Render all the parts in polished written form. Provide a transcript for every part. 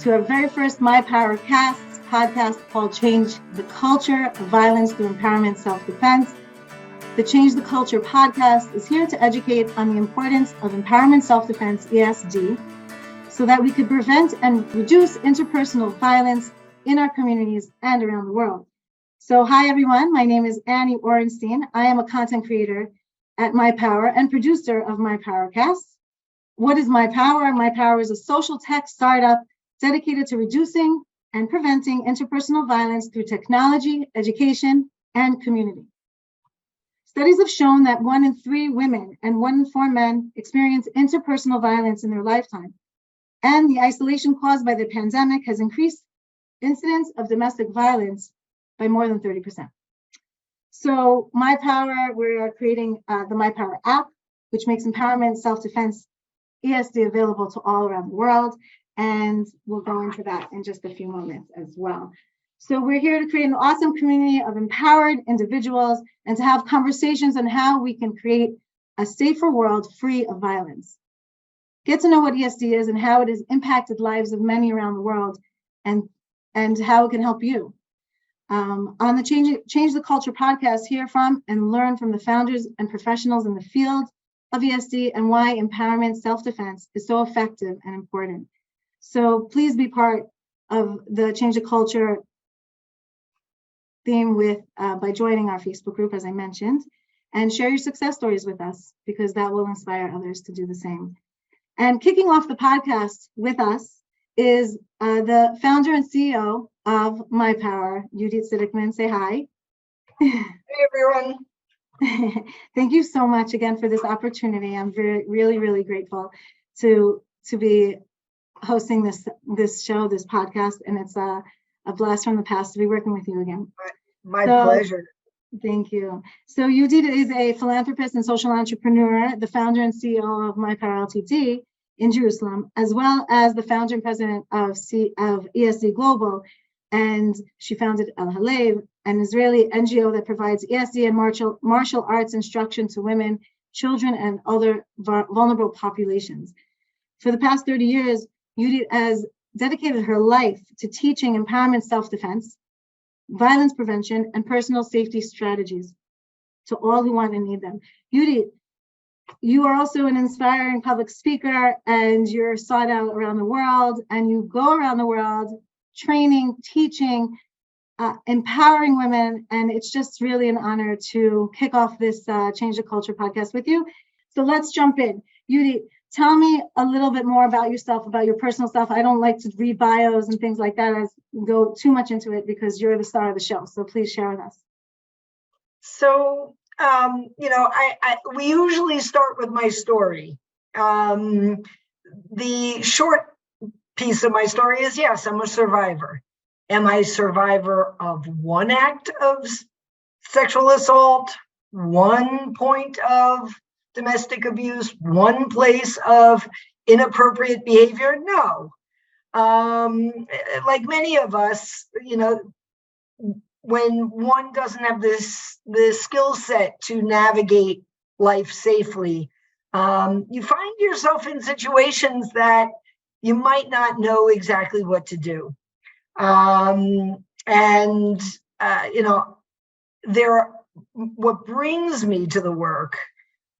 to our very first MyPwr podcast called Change the Culture of Violence Through Empowerment Self Defense. The Change the Culture podcast is here to educate on the importance of Empowerment Self Defense ESD so that we could prevent and reduce interpersonal violence in our communities and around the world. So hi everyone, my name is Annie Orenstein. I am a content creator at MyPwr and producer of MyPwr. What is MyPwr? MyPwr is a social tech startup dedicated to reducing and preventing interpersonal violence through technology, education, and community. Studies have shown that 1 in 3 women and 1 in 4 men experience interpersonal violence in their lifetime. And the isolation caused by the pandemic has increased incidence of domestic violence by more than 30%. So MyPwr, we're creating the MyPwr App, which makes Empowerment Self Defense ESD available to all around the world. And we'll go into that in just a few moments as well. So we're here to create an awesome community of empowered individuals and to have conversations on how we can create a safer world free of violence. Get to know what ESD is and how it has impacted lives of many around the world and how it can help you. On the Change the Culture podcast, hear from and learn from the founders and professionals in the field of ESD and why empowerment self-defense is so effective and important. So please be part of the Change the Culture theme by joining our Facebook group, as I mentioned, and share your success stories with us because that will inspire others to do the same. And kicking off the podcast with us is the founder and CEO of MyPwr, Yehudit Sidikman. Say hi. Hey, everyone. Thank you so much again for this opportunity. I'm really grateful to be hosting this show, this podcast, and it's a blast from the past to be working with you again. My pleasure. Thank you. So Yehudit is a philanthropist and social entrepreneur, the founder and CEO of MyPwr LTD in Jerusalem, as well as the founder and president of ESD Global. And she founded Halev, an Israeli NGO that provides ESD and martial arts instruction to women, children, and other vulnerable populations. For the past 30 years, Yehudit has dedicated her life to teaching empowerment self-defense, violence prevention, and personal safety strategies to all who want and need them. Yehudit, you are also an inspiring public speaker, and you're sought out around the world, and you go around the world training, teaching, empowering women, and it's just really an honor to kick off this Change the Culture podcast with you. So let's jump in. Yehudit, tell me a little bit more about yourself, about your personal stuff. I don't like to read bios and things like that. I go too much into it because you're the star of the show. So please share with us. So, we usually start with my story. The short piece of my story is, yes, I'm a survivor. Am I a survivor of one act of sexual assault, 1 point of domestic abuse, 1 place of inappropriate behavior? No. Like many of us, when one doesn't have the skill set to navigate life safely, you find yourself in situations that you might not know exactly what to do. What brings me to the work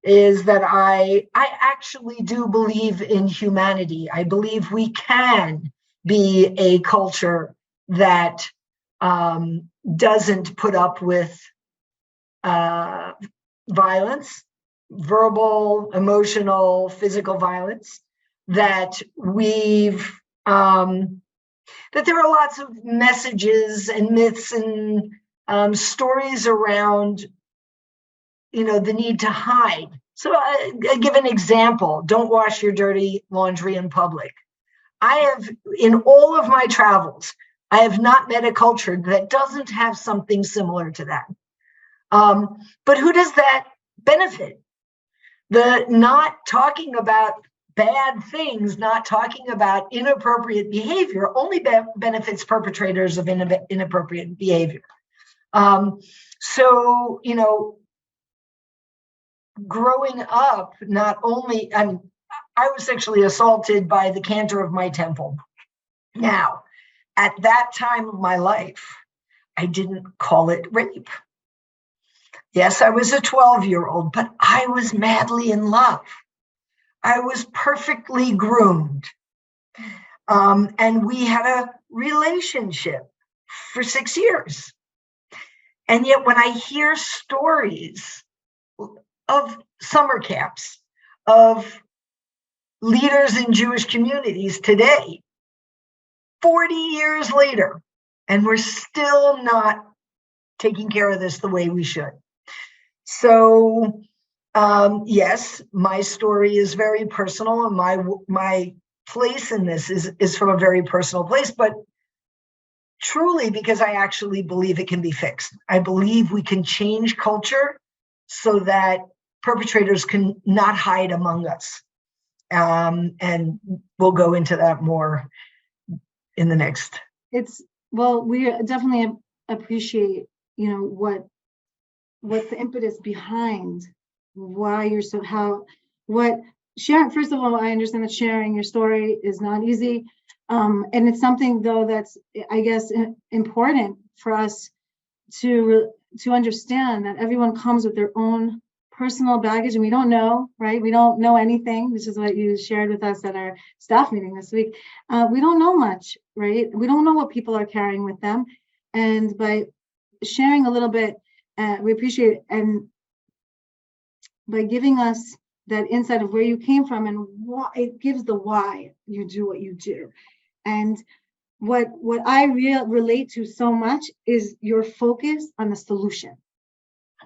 is that I actually do believe in humanity. I believe we can be a culture that doesn't put up with violence, verbal, emotional, physical violence, that that there are lots of messages and myths and stories around the need to hide. So I give an example. Don't wash your dirty laundry in public. In all of my travels, I have not met a culture that doesn't have something similar to that. But who does that benefit? The not talking about bad things, not talking about inappropriate behavior only benefits perpetrators of inappropriate behavior. Growing up, I was sexually assaulted by the cantor of my temple. Now, at that time of my life, I didn't call it rape. Yes, I was a 12-year-old, but I was madly in love. I was perfectly groomed. And we had a relationship for 6 years. And yet when I hear stories of summer camps, of leaders in Jewish communities today, 40 years later, and we're still not taking care of this the way we should. So, yes, my story is very personal, and my place in this is from a very personal place, but truly because I actually believe it can be fixed. I believe we can change culture so that perpetrators can not hide among us. And we'll go into that more in the next. Well, we definitely appreciate, what the impetus behind why you're sharing. First of all, I understand that sharing your story is not easy. And it's something, though, that's, I guess, important for us to understand that everyone comes with their own personal baggage, and we don't know, right? We don't know anything. This is what you shared with us at our staff meeting this week. We don't know much, right? We don't know what people are carrying with them. And by sharing a little bit, we appreciate it. And by giving us that insight of where you came from and why, it gives the why you do what you do. And what I relate to so much is your focus on the solution,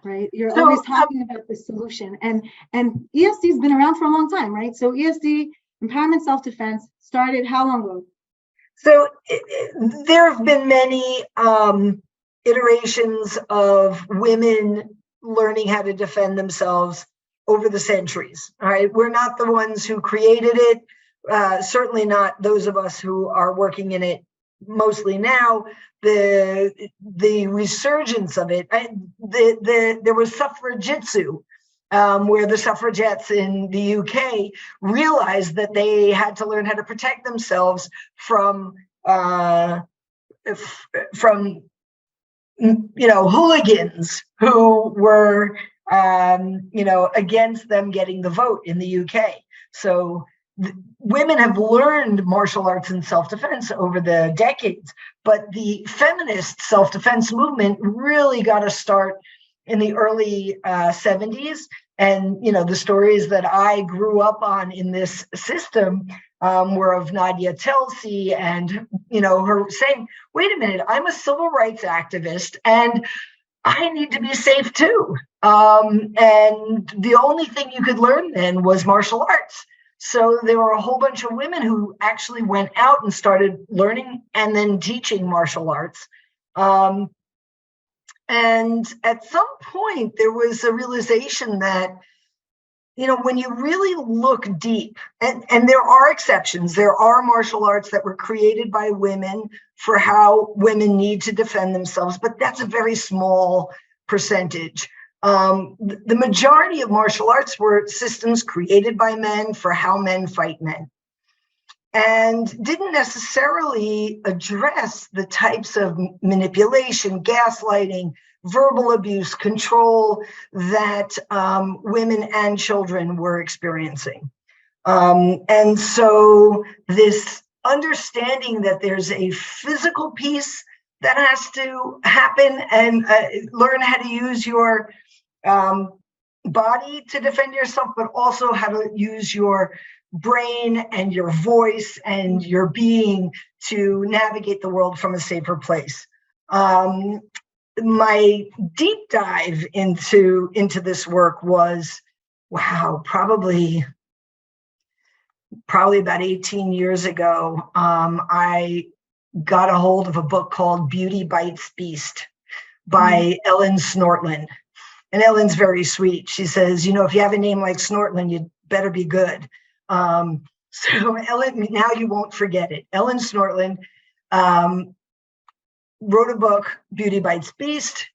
right? You're always talking about the solution, and ESD has been around for a long time, right? So ESD, Empowerment Self Defense, started how long ago? So there have been many iterations of women learning how to defend themselves over the centuries. All right, we're not the ones who created it. Certainly not those of us who are working in it mostly now. The resurgence of it, there was suffragitsu, where the suffragettes in the UK realized that they had to learn how to protect themselves from hooligans who were against them getting the vote in the UK. So women have learned martial arts and self-defense over the decades, but the feminist self-defense movement really got to start in the early 70s. And, the stories that I grew up on in this system were of Nadia Telsey and, her saying, wait a minute, I'm a civil rights activist and I need to be safe too. And the only thing you could learn then was martial arts. So there were a whole bunch of women who actually went out and started learning and then teaching martial arts. And at some point, there was a realization that, when you really look deep, and there are exceptions, there are martial arts that were created by women for how women need to defend themselves, but that's a very small percentage. The majority of martial arts were systems created by men for how men fight men, and didn't necessarily address the types of manipulation, gaslighting, verbal abuse, control that women and children were experiencing. And so this understanding that there's a physical piece that has to happen, and learn how to use your body to defend yourself, but also how to use your brain and your voice and your being to navigate the world from a safer place. My deep dive into this work was, probably about 18 years ago. I got a hold of a book called Beauty Bites Beast by Ellen Snortland. And Ellen's very sweet. She says, if you have a name like Snortland, you'd better be good. So Ellen, now you won't forget it. Ellen Snortland wrote a book, Beauty Bites Beast.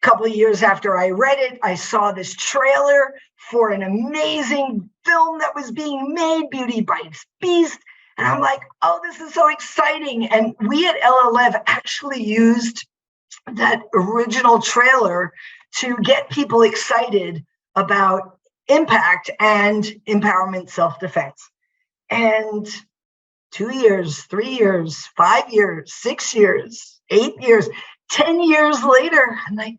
A couple of years after I read it, I saw this trailer for an amazing film that was being made, Beauty Bites Beast. And I'm like, oh, this is so exciting. And we at LLF actually used that original trailer to get people excited about impact and empowerment self-defense. And 2 years, 3 years, 5 years, 6 years, 8 years, 10 years later, I'm like,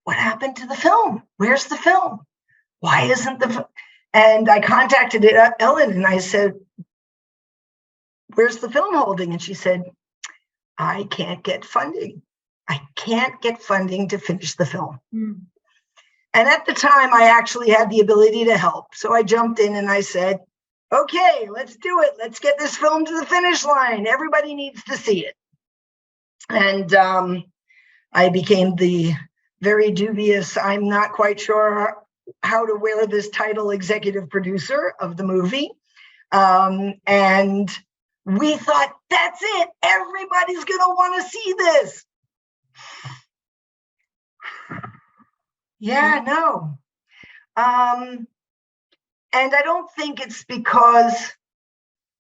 what happened to the film? Where's the film? Why isn't the film? And I contacted Ellen and I said, where's the film holding? And she said, I can't get funding. I can't get funding to finish the film. And at the time, I actually had the ability to help. So I jumped in and I said, okay, let's do it. Let's get this film to the finish line. Everybody needs to see it. And I became the very dubious, I'm not quite sure how to wear this title, executive producer of the movie. And we thought, that's it. Everybody's going to want to see this. Yeah, no. And I don't think it's because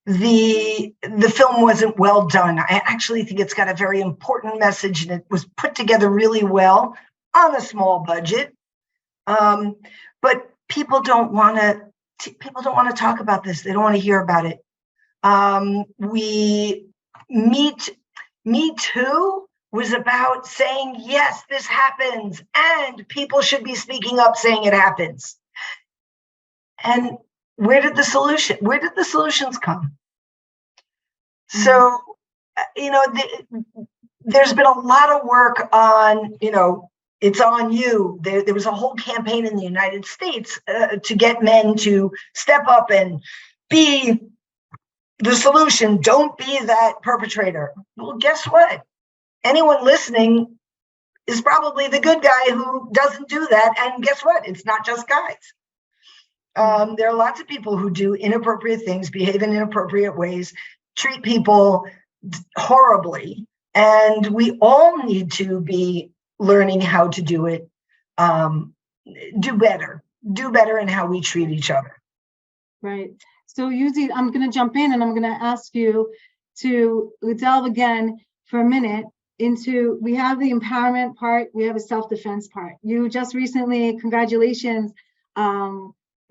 the film wasn't well done. I actually think it's got a very important message and it was put together really well on a small budget. But people don't want to talk about this. They don't want to hear about it. Me Too was about saying, yes, this happens, and people should be speaking up saying it happens. And where did the solutions come? So, there's been a lot of work on, it's on you. There was a whole campaign in the United States to get men to step up and be the solution. Don't be that perpetrator. Well, guess what? Anyone listening is probably the good guy who doesn't do that. And guess what? It's not just guys. There are lots of people who do inappropriate things, behave in inappropriate ways, treat people horribly. And we all need to be learning how to do it, do better in how we treat each other. Right. So Yehudit, I'm going to jump in and I'm going to ask you to delve again for a minute into, we have the empowerment part, we have a self-defense part. You just recently, congratulations,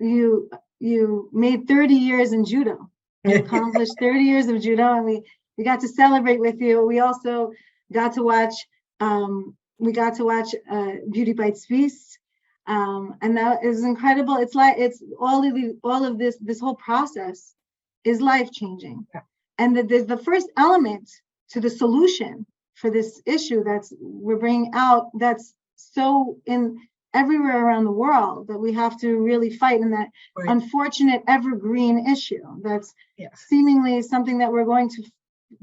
you made 30 years in judo. You accomplished 30 years of judo, and we got to celebrate with you. We also got to watch Beauty Bites Feast, and that is incredible. It's like it's all of this whole process is life changing, and the first element to the solution for this issue we're bringing out, that's so in everywhere around the world, that we have to really fight in that unfortunate evergreen issue. That's seemingly something that we're going to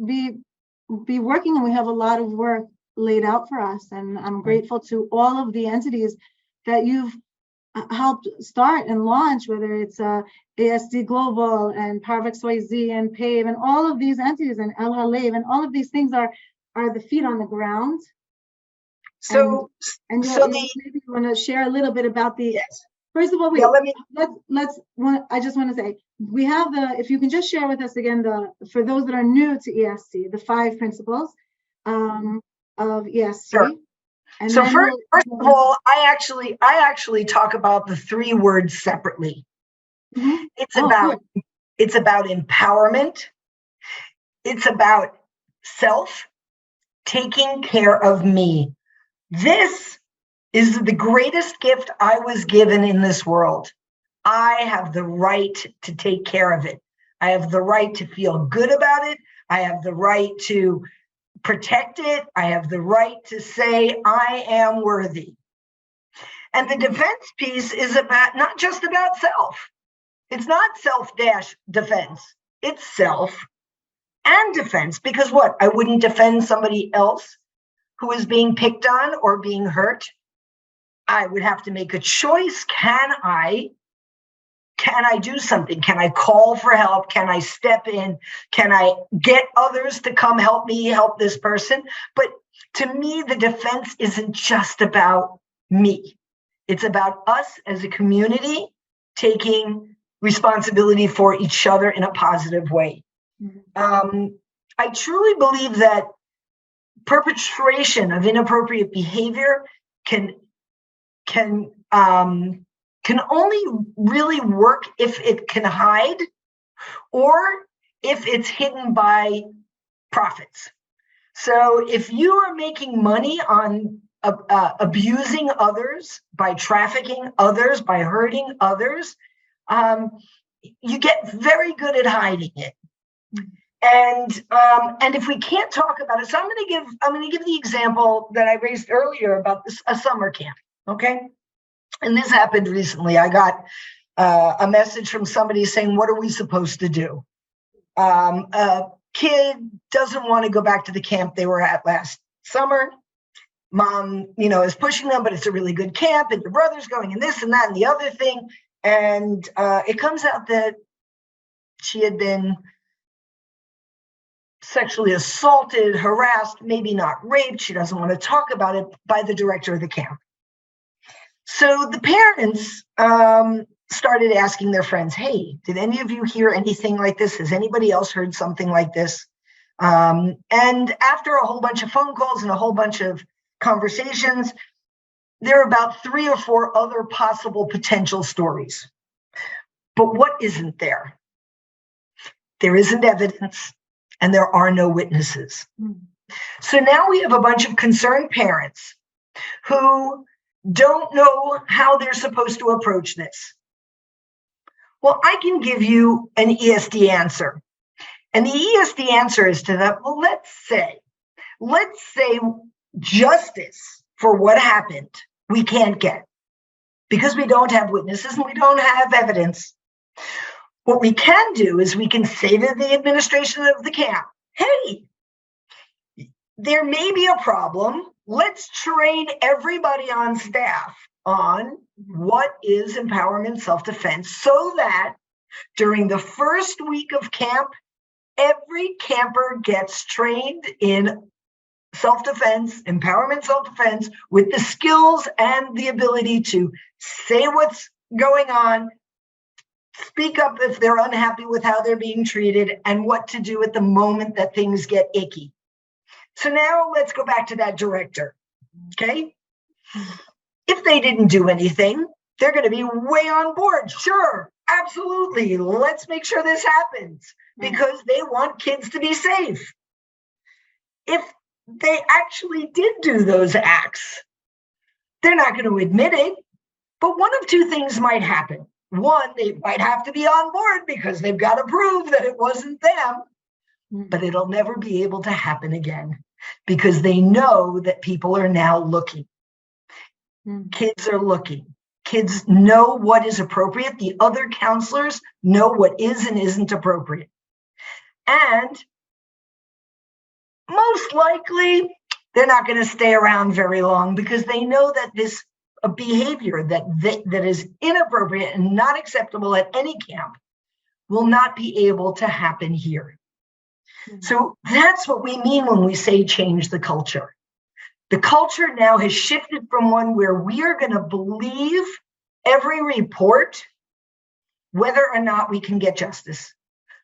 be working on. We have a lot of work laid out for us, and I'm grateful to all of the entities that you've helped start and launch, whether it's ASD Global and PwR XYZ and PAVE and all of these entities, and Halev, and all of these things are the feet on the ground. So maybe you want to share a little bit about the. Yes. First of all, I just want to say, we have if you can just share with us again, for those that are new to ESD, the 5 principles of ESD. Sure. And so first of all, I actually talk about the 3 words separately. Mm-hmm. It's about empowerment. It's about self, taking care of me. This is the greatest gift I was given in this world. I have the right to take care of it. I have the right to feel good about it. I have the right to protect it. I have the right to say I am worthy. And the defense piece is not just about self. It's not self-defense. It's self and defense. Because what? I wouldn't defend somebody else who is being picked on or being hurt. I would have to make a choice. Can I do something? Can I call for help? Can I step in? Can I get others to come help me help this person? But to me, the defense isn't just about me. It's about us as a community taking responsibility for each other in a positive way. I truly believe that perpetration of inappropriate behavior can only really work if it can hide or if it's hidden by profits. So if you are making money on abusing others, by trafficking others, by hurting others, you get very good at hiding it. And if we can't talk about it, so I'm going to give the example that I raised earlier about a summer camp. Okay, and this happened recently. I got a message from somebody saying, "What are we supposed to do?" A kid doesn't want to go back to the camp they were at last summer. Mom, is pushing them, but it's a really good camp, and your brother's going, and this and that and the other thing. And it comes out that she had been sexually assaulted, harassed, maybe not raped. She doesn't want to talk about it, by the director of the camp. So the parents started asking their friends, "Hey, did any of you hear anything like this? Has anybody else heard something like this?" And after a whole bunch of phone calls and a whole bunch of conversations, there are about 3 or 4 other possible potential stories. But what isn't there? There isn't evidence, and there are no witnesses. So now we have a bunch of concerned parents who don't know how they're supposed to approach this. Well, I can give you an ESD answer. And the ESD answer is to that, well, let's say justice for what happened we can't get because we don't have witnesses and we don't have evidence. What we can do is we can say to the administration of the camp, "Hey, there may be a problem. Let's train everybody on staff on what is empowerment self-defense so that during the first week of camp, every camper gets trained in self-defense, empowerment self-defense, with the skills and the ability to say what's going on, speak up if they're unhappy with how they're being treated, and what to do at the moment that things get icky." So now let's go back to that director, okay? If they didn't do anything, they're going to be way on board. Sure, absolutely. Let's make sure this happens because they want kids to be safe. If they actually did do those acts, they're not going to admit it, but one of 2 things might happen. One, they might have to be on board because they've got to prove that it wasn't them, but it'll never be able to happen again because they know that people are now looking. Kids are looking. Kids know what is appropriate. The other counselors know what is and isn't appropriate. And most likely, they're not going to stay around very long because they know that this behavior that is inappropriate and not acceptable at any camp will not be able to happen here. So that's what we mean when we say change the culture. The culture now has shifted from one where we are going to believe every report, whether or not we can get justice,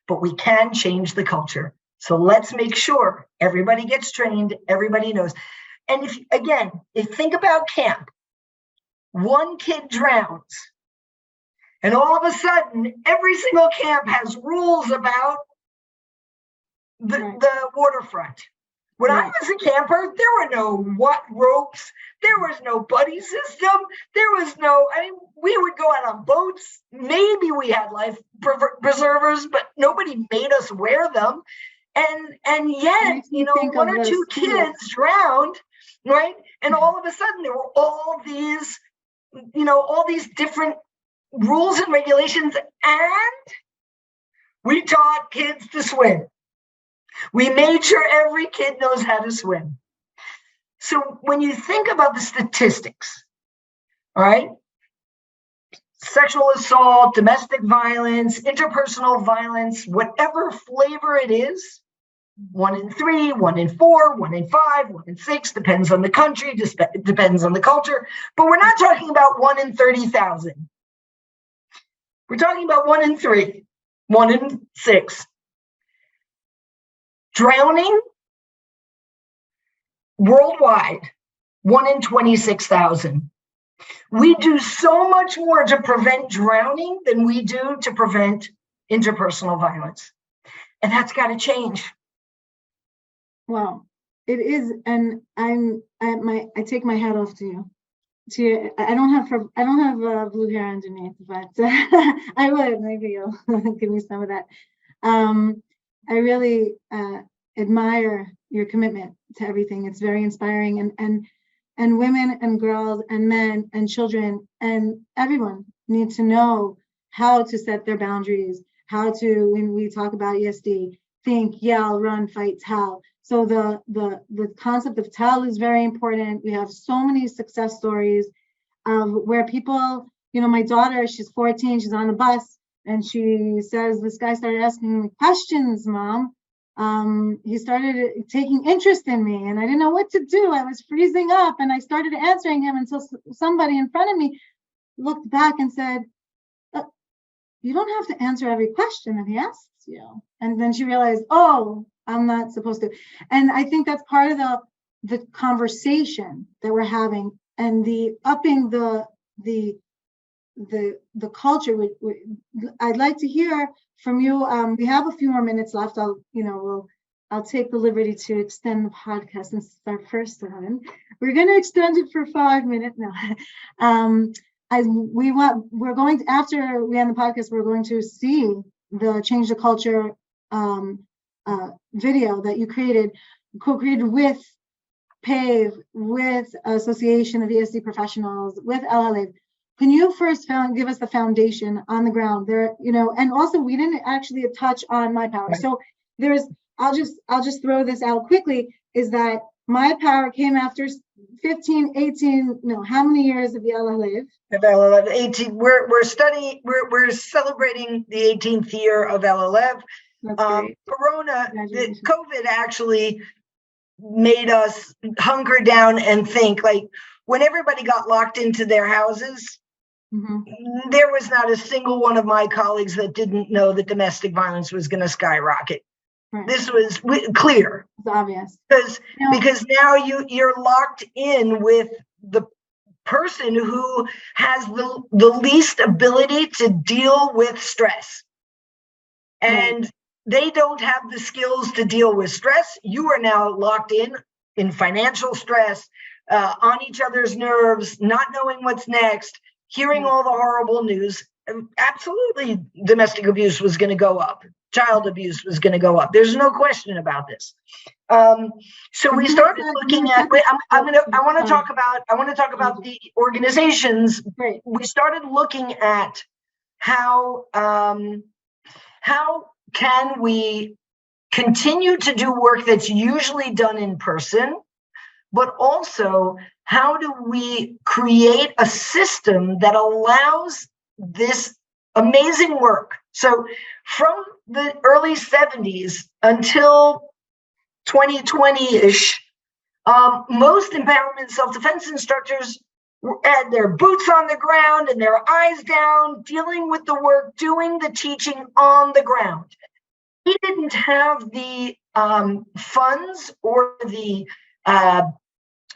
but we can change the culture. So let's make sure everybody gets trained, everybody knows. And if you think about camp, one kid drowns, and all of a sudden, every single camp has rules about the waterfront. When I was a camper, there were no ropes, there was no buddy system, there was no, we would go out on boats, maybe we had life preservers, but nobody made us wear them. And yet, 1 or 2 kids drowned, right? And all of a sudden there were all these, all these different rules and regulations, and we taught kids to swim. We made sure every kid knows how to swim. So when you think about the statistics, all right, sexual assault, domestic violence, interpersonal violence, whatever flavor it is, 1 in 3, 1 in 4, 1 in 5, 1 in 6, depends on the country, depends on the culture. But we're not talking about 1 in 30,000. We're talking about 1 in 3, 1 in 6. Drowning worldwide, 1 in 26,000. We do so much more to prevent drowning than we do to prevent interpersonal violence. And that's got to change. Wow, it is, and I take my hat off to you. I don't have blue hair underneath, but I would, maybe you'll give me some of that. I really admire your commitment to everything. It's very inspiring, and women and girls and men and children and everyone need to know how to set their boundaries, how to, when we talk about ESD, think, yell, run, fight, tell. So the concept of tell is very important. We have so many success stories of where people, my daughter, she's 14, she's on the bus, and she says, this guy started asking me questions, Mom. He started taking interest in me, and I didn't know what to do. I was freezing up, and I started answering him until somebody in front of me looked back and said, you don't have to answer every question that he asks you. And then she realized, oh, I'm not supposed to. And I think that's part of the conversation that we're having, and the upping the culture. I'd like to hear from you. We have a few more minutes left. I'll take the liberty to extend the podcast since it's our first one. We're going to extend it for 5 minutes now. We're going to, after we end the podcast, we're going to see the Change the Culture video that you co-created with PAVE, with Association of ESD Professionals, with Halev. Can you first give us the foundation on the ground there? And also we didn't actually touch on MyPwr. Right. So I'll just throw this out quickly, is that MyPwr came after 15, 18, how many years of Halev? 18. We're celebrating the 18th year of Halev. Corona, COVID actually made us hunker down and think, like, when everybody got locked into their houses, there was not a single one of my colleagues that didn't know that domestic violence was going to skyrocket. Right. This was clear. It's obvious. Because now you're locked in with the person who has the least ability to deal with stress. And they don't have the skills to deal with stress. You are now locked in financial stress, on each other's nerves, not knowing what's next, hearing all the horrible news. Absolutely, domestic abuse was going to go up. Child abuse was going to go up. There's no question about this. So we started looking at. I want to talk about the organizations. Great. We started looking at how can we continue to do work that's usually done in person, but also how do we create a system that allows this amazing work? So from the early 70s until 2020-ish, most empowerment self-defense instructors had their boots on the ground and their eyes down, dealing with the work, doing the teaching on the ground. We didn't have the funds or the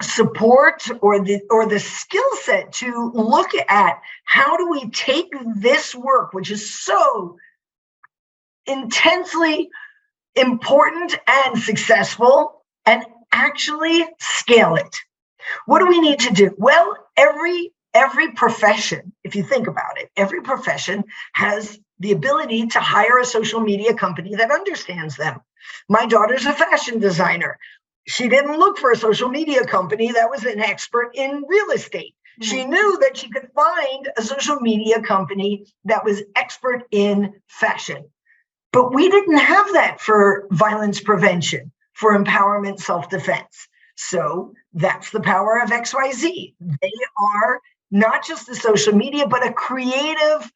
support or the skill set to look at how do we take this work, which is so intensely important and successful, and actually scale it. What do we need to do? Well, every profession, if you think about it, every profession has the ability to hire a social media company that understands them. My daughter's a fashion designer. She didn't look for a social media company that was an expert in real estate. She knew that she could find a social media company that was expert in fashion. But we didn't have that for violence prevention, for empowerment self-defense. So that's the power of XYZ. They are not just the social media, but a creative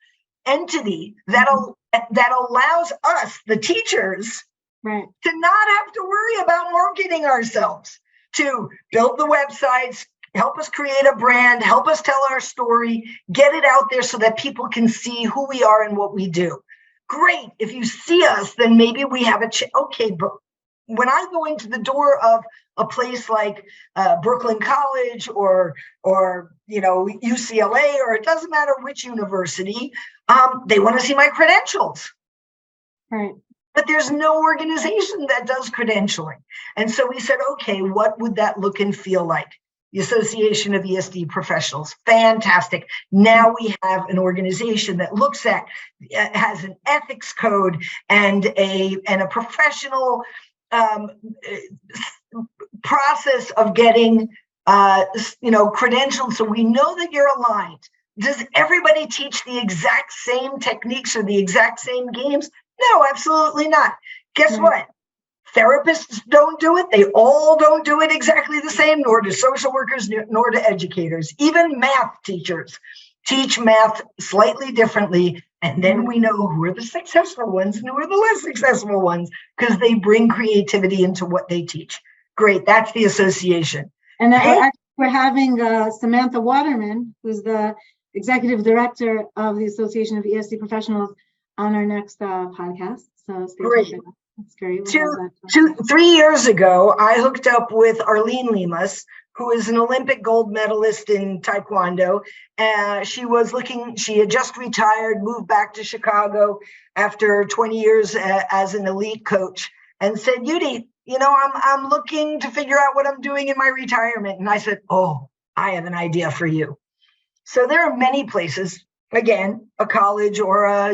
entity that allows us, the teachers, right, to not have to worry about marketing ourselves, to build the websites, help us create a brand, help us tell our story, get it out there so that people can see who we are and what we do. Great. If you see us, then maybe we have okay, but when I go into the door of a place like Brooklyn College or UCLA, or it doesn't matter which university, they want to see my credentials. Right. But there's no organization that does credentialing. And so we said, okay, what would that look and feel like? The Association of ESD Professionals. Fantastic. Now we have an organization that looks at, has an ethics code and a professional process of getting credentials, so we know that you're aligned. Does everybody teach the exact same techniques or the exact same games? No, absolutely not. Guess what? Therapists don't do it. They all don't do it exactly the same, nor do social workers, nor do educators. Even math teachers teach math slightly differently. And then we know who are the successful ones and who are the less successful ones, because they bring creativity into what they teach. Great. That's the association. And actually, we're having Samantha Waterman, who's the executive director of the Association of ESD Professionals, on our next podcast. So stay tuned. That's great. 3 years ago, I hooked up with Arlene Lemus, who is an Olympic gold medalist in Taekwondo. She had just retired, moved back to Chicago after 20 years as an elite coach, and said, Yehudit, I'm looking to figure out what I'm doing in my retirement. And I said, oh, I have an idea for you. So there are many places, again, a college or a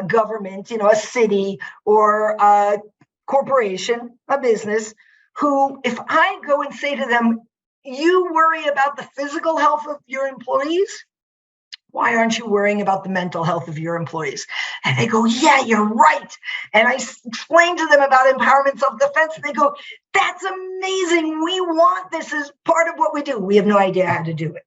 government, a city or a corporation, a business, who, if I go and say to them, you worry about the physical health of your employees, why aren't you worrying about the mental health of your employees? And they go, yeah, you're right. And I explain to them about empowerment self-defense, and they go, that's amazing. We want this as part of what we do. We have no idea how to do it.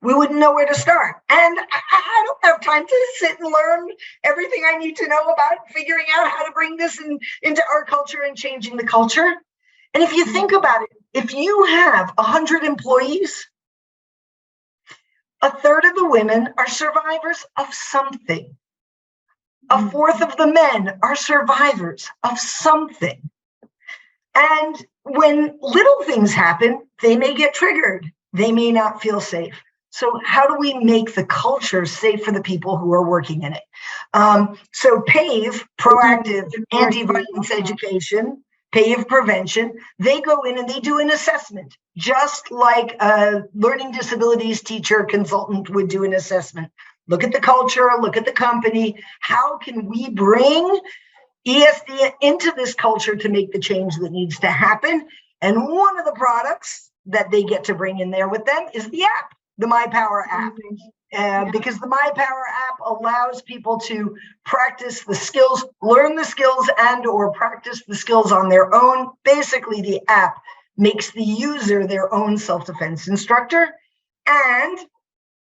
We wouldn't know where to start. And I don't have time to sit and learn everything I need to know about figuring out how to bring this into our culture and changing the culture. And if you think about it, if you have 100 employees, a third of the women are survivors of something. A fourth of the men are survivors of something. And when little things happen, they may get triggered. They may not feel safe. So how do we make the culture safe for the people who are working in it? So PAVE, Proactive Anti-Violence Education, PAVE Prevention, they go in and they do an assessment, just like a learning disabilities teacher consultant would do an assessment. Look at the culture, look at the company. How can we bring ESD into this culture to make the change that needs to happen? And one of the products that they get to bring in there with them is the app, the MyPwr App. Because the MyPwr App allows people to practice the skills, learn the skills, and or practice the skills on their own. Basically, the app makes the user their own self-defense instructor and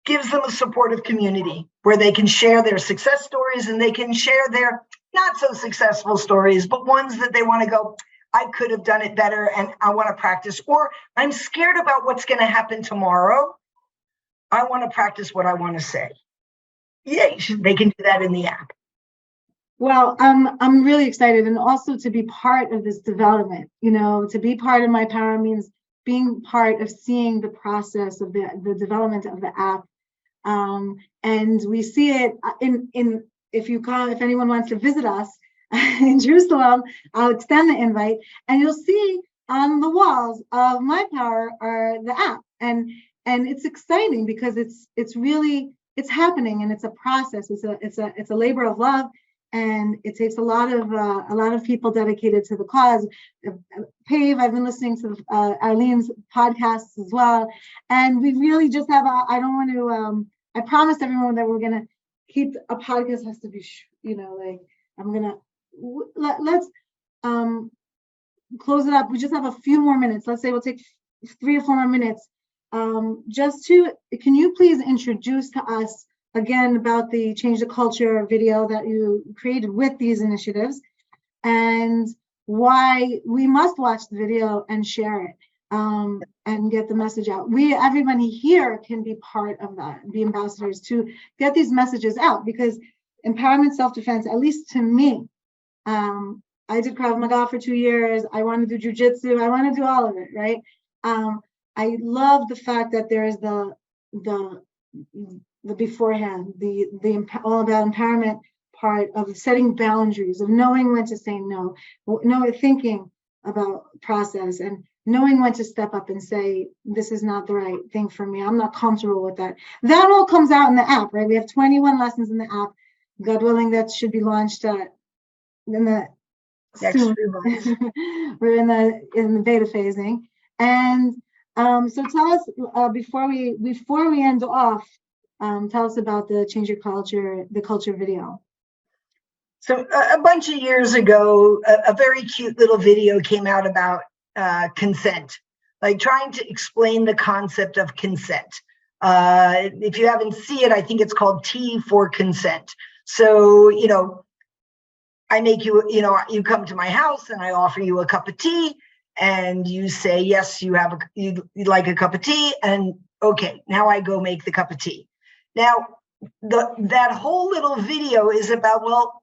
gives them a supportive community where they can share their success stories and they can share their not so successful stories, but ones that they want to go, I could have done it better and I want to practice, or I'm scared about what's going to happen tomorrow. I want to practice what I want to say. Yay, they can do that in the app. Well, I'm really excited, and also to be part of this development. To be part of MyPwr means being part of seeing the process of the development of the app. And we see it if anyone wants to visit us in Jerusalem, I'll extend the invite, and you'll see on the walls of MyPwr the app. And it's exciting because it's happening, and it's a process. It's a labor of love, and it takes a lot of people dedicated to the cause. PAVE, I've been listening to Arlene's podcasts as well, and we really just have I promised everyone that we're gonna keep a podcast has to be let's close it up. We just have a few more minutes. Let's say we'll take 3 or 4 more minutes. Can you please introduce to us again about the Change the Culture video that you created with these initiatives, and why we must watch the video and share it and get the message out. Everybody here can be part of that, be ambassadors to get these messages out, because empowerment self-defense, at least to me, I did Krav Maga for 2 years. I want to do jujitsu. I want to do all of it, right? I love the fact that there is the beforehand, all about empowerment part of setting boundaries, of knowing when to say no, thinking about process and knowing when to step up and say, this is not the right thing for me. I'm not comfortable with that. That all comes out in the app, right? We have 21 lessons in the app. God willing, that should be launched in the soon. We're in the beta phasing. And so tell us, before we end off, tell us about the Change Your Culture, the culture video. So a bunch of years ago, a very cute little video came out about consent, like trying to explain the concept of consent. If you haven't seen it, I think it's called T for consent. So, I make you, you come to my house and I offer you a cup of tea and you say, yes, you'd like a cup of tea. And okay, now I go make the cup of tea. Now, that whole little video is about, well,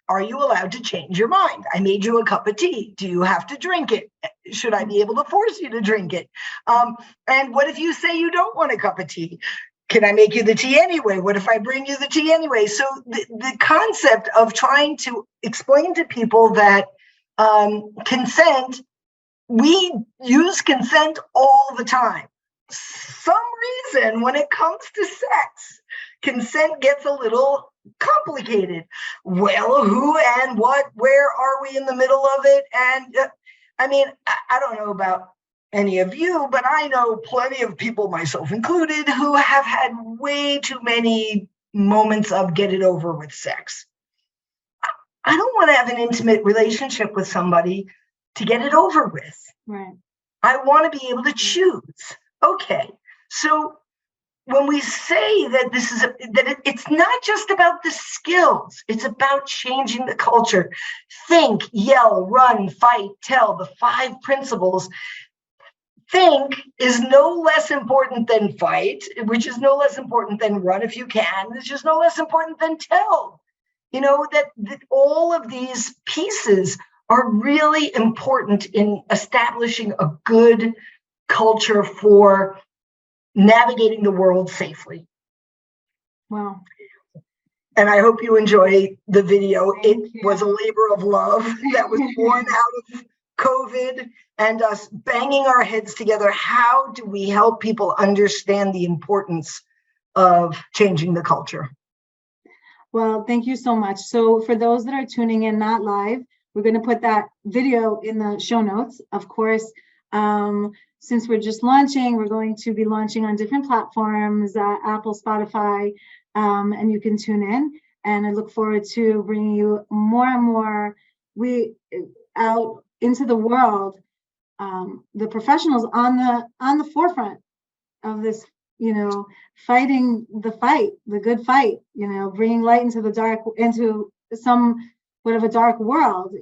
are you allowed to change your mind? I made you a cup of tea. Do you have to drink it? Should I be able to force you to drink it? And what if you say you don't want a cup of tea? Can I make you the tea anyway? What if I bring you the tea anyway? So the concept of trying to explain to people that consent, we use consent all the time. Some reason when it comes to sex, consent gets a little complicated. Well, who and what, where are we in the middle of it? And I don't know about any of you, but I know plenty of people, myself included, who have had way too many moments of get it over with sex. I don't want to have an intimate relationship with somebody to get it over with. Right. I want to be able to choose. Okay. So when we say that it's not just about the skills, it's about changing the culture. Think, yell, run, fight, tell, the 5 principles. Think is no less important than fight, which is no less important than run if you can. It's just no less important than tell. That all of these pieces are really important in establishing a good culture for navigating the world safely. Wow. And I hope you enjoy the video. It was a labor of love that was born out of COVID and us banging our heads together. How do we help people understand the importance of changing the culture? Well, thank you so much. So for those that are tuning in, not live, we're going to put that video in the show notes. Of course, since we're just launching, we're going to be launching on different platforms, Apple, Spotify, and you can tune in. And I look forward to bringing you more and more out into the world, the professionals on the forefront of this, fighting the fight, the good fight, bringing light into the dark, into somewhat of a dark world.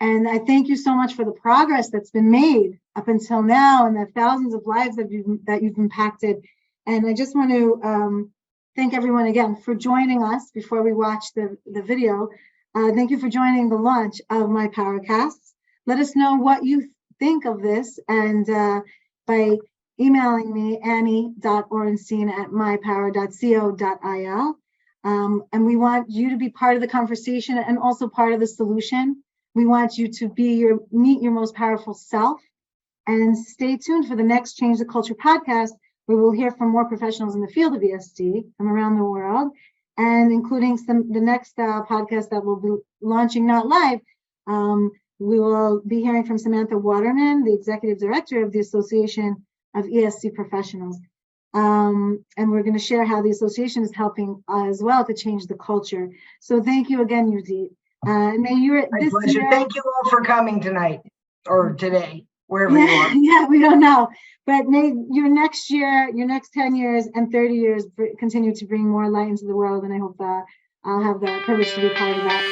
And I thank you so much for the progress that's been made up until now and the thousands of lives that you've impacted. And I just want to thank everyone again for joining us before we watch the video. Thank you for joining the launch of MyPwrCasts. Let us know what you think of this, and by emailing me, annie.orenstein@mypwr.co.il. And we want you to be part of the conversation and also part of the solution. We want you to meet your most powerful self. And stay tuned for the next Change the Culture podcast, where we'll hear from more professionals in the field of ESD from around the world, and including the next podcast that we'll be launching not live. We will be hearing from Samantha Waterman, the Executive Director of the Association of ESD Professionals. And we're going to share how the association is helping as well to change the culture. So thank you again, Yehudit. My pleasure. Thank you all for coming tonight or today, wherever you are. Yeah, we don't know. But may your next year, your next 10 years and 30 years continue to bring more light into the world. And I hope that I'll have the privilege to be part of that.